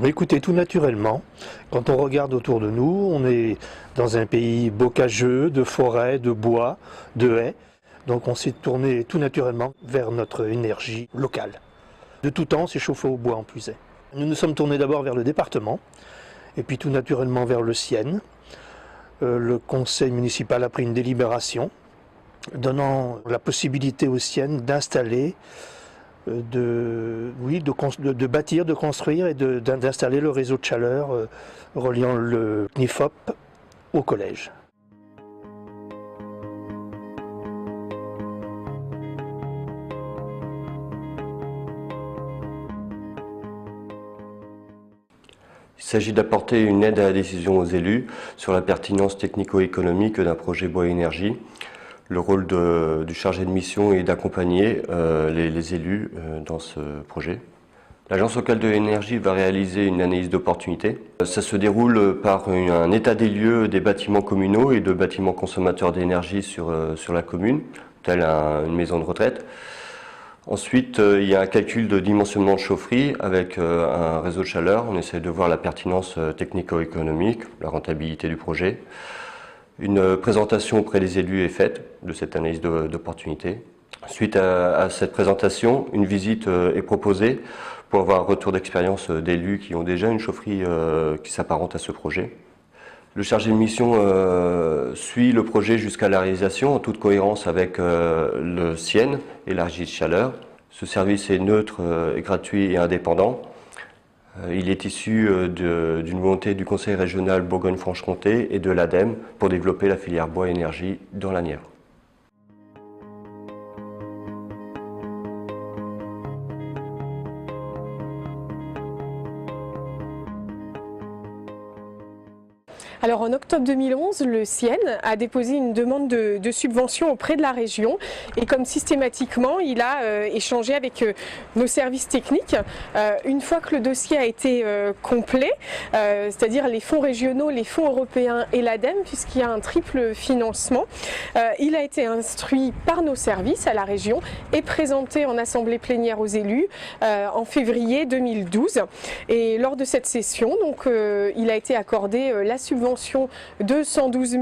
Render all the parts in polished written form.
Écoutez, tout naturellement, quand on regarde autour de nous, on est dans un pays bocageux, de forêts, de bois, de haies. Donc on s'est tourné tout naturellement vers notre énergie locale. De tout temps, on s'est chauffé au bois en puisait. Nous nous sommes tournés d'abord vers le département, et puis tout naturellement vers le Sienne. Le conseil municipal a pris une délibération donnant la possibilité aux Siennes d'installer, de bâtir, de construire et d'installer le réseau de chaleur reliant le CNIFOP au collège. Il s'agit d'apporter une aide à la décision aux élus sur la pertinence technico-économique d'un projet bois-énergie. Le rôle du chargé de mission est d'accompagner les élus dans ce projet. L'Agence locale de l'énergie va réaliser une analyse d'opportunité. Ça se déroule par un état des lieux des bâtiments communaux et de bâtiments consommateurs d'énergie sur la commune, telle une maison de retraite. Ensuite, il y a un calcul de dimensionnement de chaufferie avec un réseau de chaleur. On essaie de voir la pertinence technico-économique, la rentabilité du projet. Une présentation auprès des élus est faite de cette analyse d'opportunité. Suite à cette présentation, une visite est proposée pour avoir un retour d'expérience d'élus qui ont déjà une chaufferie qui s'apparente à ce projet. Le chargé de mission suit le projet jusqu'à la réalisation en toute cohérence avec le Sienne et la régie de chaleur. Ce service est neutre, gratuit et indépendant. Il est issu d'une volonté du Conseil régional Bourgogne-Franche-Comté et de l'ADEME pour développer la filière bois-énergie dans la Nièvre. Alors en octobre 2011, le Sienne a déposé une demande de subvention auprès de la région et comme systématiquement, il a échangé avec nos services techniques. Une fois que le dossier a été complet, c'est-à-dire les fonds régionaux, les fonds européens et l'ADEME, puisqu'il y a un triple financement, il a été instruit par nos services à la région et présenté en assemblée plénière aux élus en février 2012. Et lors de cette session, donc, il a été accordé la subvention de 112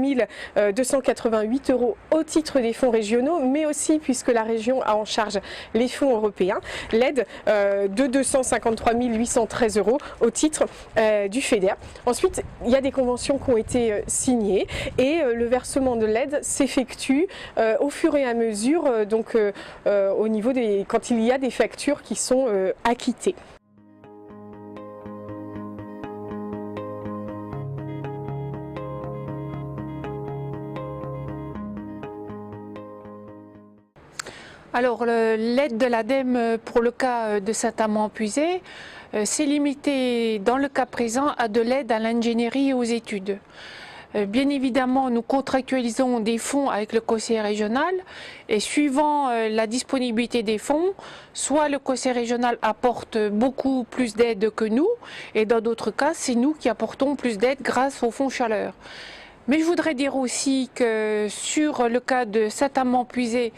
288 € au titre des fonds régionaux, mais aussi, puisque la région a en charge les fonds européens, l'aide de 253 813 € au titre du FEDER. Ensuite, il y a des conventions qui ont été signées et le versement de l'aide s'effectue au fur et à mesure, donc au niveau quand il y a des factures qui sont acquittées. Alors, l'aide de l'ADEME pour le cas de Saint-Amand-Puisé, c'est limité dans le cas présent à de l'aide à l'ingénierie et aux études. Bien évidemment, nous contractualisons des fonds avec le conseil régional et suivant la disponibilité des fonds, soit le conseil régional apporte beaucoup plus d'aide que nous et dans d'autres cas, c'est nous qui apportons plus d'aide grâce au fonds chaleur. Mais je voudrais dire aussi que sur le cas de Saint-Amand-Puisé,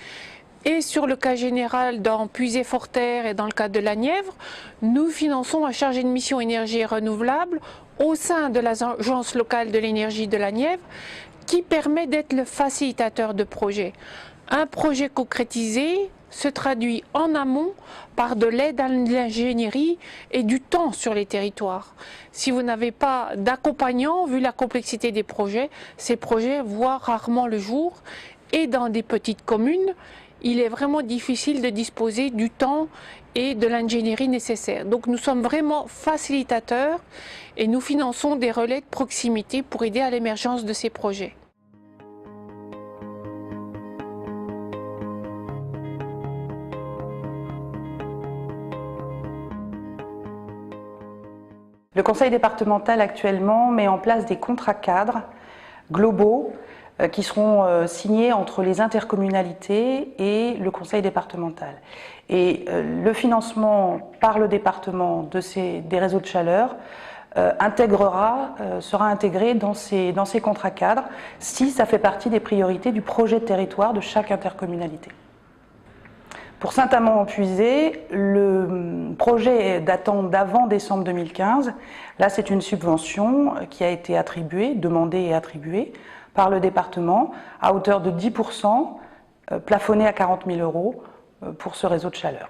et sur le cas général dans Puisé-Forterre et dans le cas de la Nièvre, nous finançons un chargé de mission énergie renouvelable au sein de l'Agence locale de l'énergie de la Nièvre qui permet d'être le facilitateur de projet. Un projet concrétisé se traduit en amont par de l'aide à l'ingénierie et du temps sur les territoires. Si vous n'avez pas d'accompagnant, vu la complexité des projets, ces projets voient rarement le jour et dans des petites communes, il est vraiment difficile de disposer du temps et de l'ingénierie nécessaire. Donc nous sommes vraiment facilitateurs et nous finançons des relais de proximité pour aider à l'émergence de ces projets. Le conseil départemental actuellement met en place des contrats cadres globaux qui seront signés entre les intercommunalités et le conseil départemental. Et le financement par le département des réseaux de chaleur sera intégré dans ces contrats cadres si ça fait partie des priorités du projet de territoire de chaque intercommunalité. Pour Saint-Amand-en-Puisé, le projet datant d'avant décembre 2015, là c'est une subvention qui a été attribuée, demandée et attribuée par le département à hauteur de 10%, plafonnée à 40 000 € pour ce réseau de chaleur.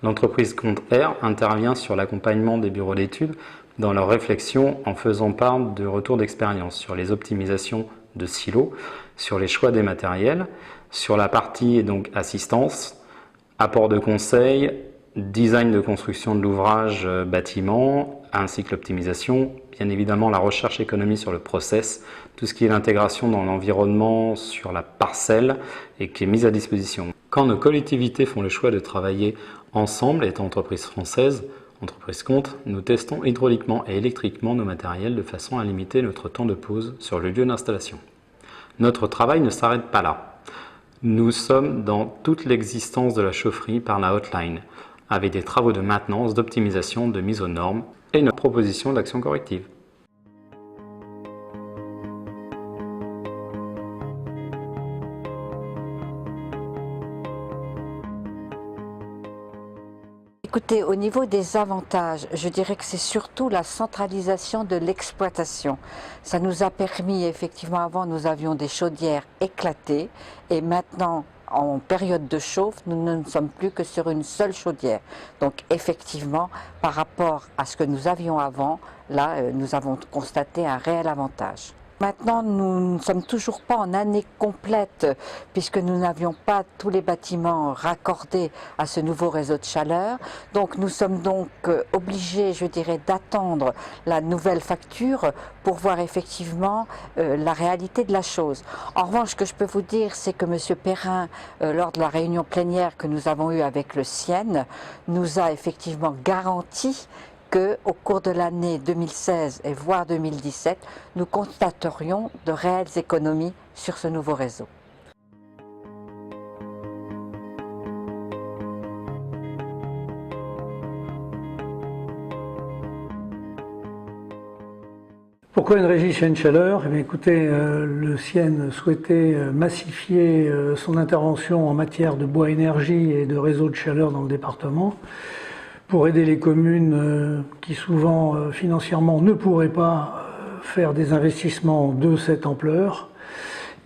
L'entreprise Compte-Air intervient sur l'accompagnement des bureaux d'études dans leur réflexion en faisant part de retours d'expérience sur les optimisations de silos, sur les choix des matériels, sur la partie donc assistance, apport de conseils, design de construction de l'ouvrage bâtiment, ainsi que l'optimisation, bien évidemment la recherche économie sur le process, tout ce qui est l'intégration dans l'environnement sur la parcelle et qui est mise à disposition. Quand nos collectivités font le choix de travailler ensemble, étant entreprise française, entreprise Compte, nous testons hydrauliquement et électriquement nos matériels de façon à limiter notre temps de pause sur le lieu d'installation. Notre travail ne s'arrête pas là. Nous sommes dans toute l'existence de la chaufferie par la hotline, avec des travaux de maintenance, d'optimisation, de mise aux normes et notre proposition d'action corrective. Écoutez, au niveau des avantages, je dirais que c'est surtout la centralisation de l'exploitation. Ça nous a permis, effectivement, avant nous avions des chaudières éclatées et maintenant, en période de chauffe, nous ne sommes plus que sur une seule chaudière. Donc effectivement, par rapport à ce que nous avions avant, là, nous avons constaté un réel avantage. Maintenant, nous ne sommes toujours pas en année complète puisque nous n'avions pas tous les bâtiments raccordés à ce nouveau réseau de chaleur. Donc nous sommes donc obligés, je dirais, d'attendre la nouvelle facture pour voir effectivement la réalité de la chose. En revanche, ce que je peux vous dire, c'est que M. Perrin, lors de la réunion plénière que nous avons eue avec le SIEN, nous a effectivement garanti qu'au cours de l'année 2016 et voire 2017, nous constaterions de réelles économies sur ce nouveau réseau. Pourquoi une régie chaîne chaleur? Eh bien, écoutez, le SIEN souhaitait massifier son intervention en matière de bois énergie et de réseau de chaleur dans le département, pour aider les communes qui souvent financièrement ne pourraient pas faire des investissements de cette ampleur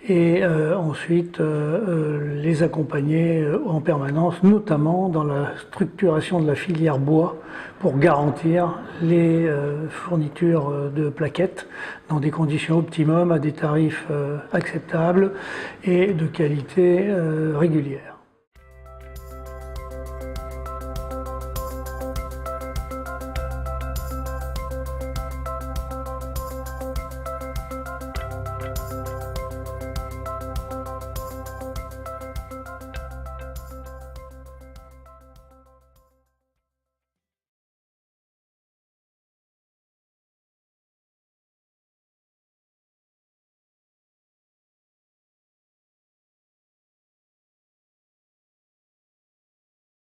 et ensuite les accompagner en permanence, notamment dans la structuration de la filière bois pour garantir les fournitures de plaquettes dans des conditions optimum à des tarifs acceptables et de qualité régulière.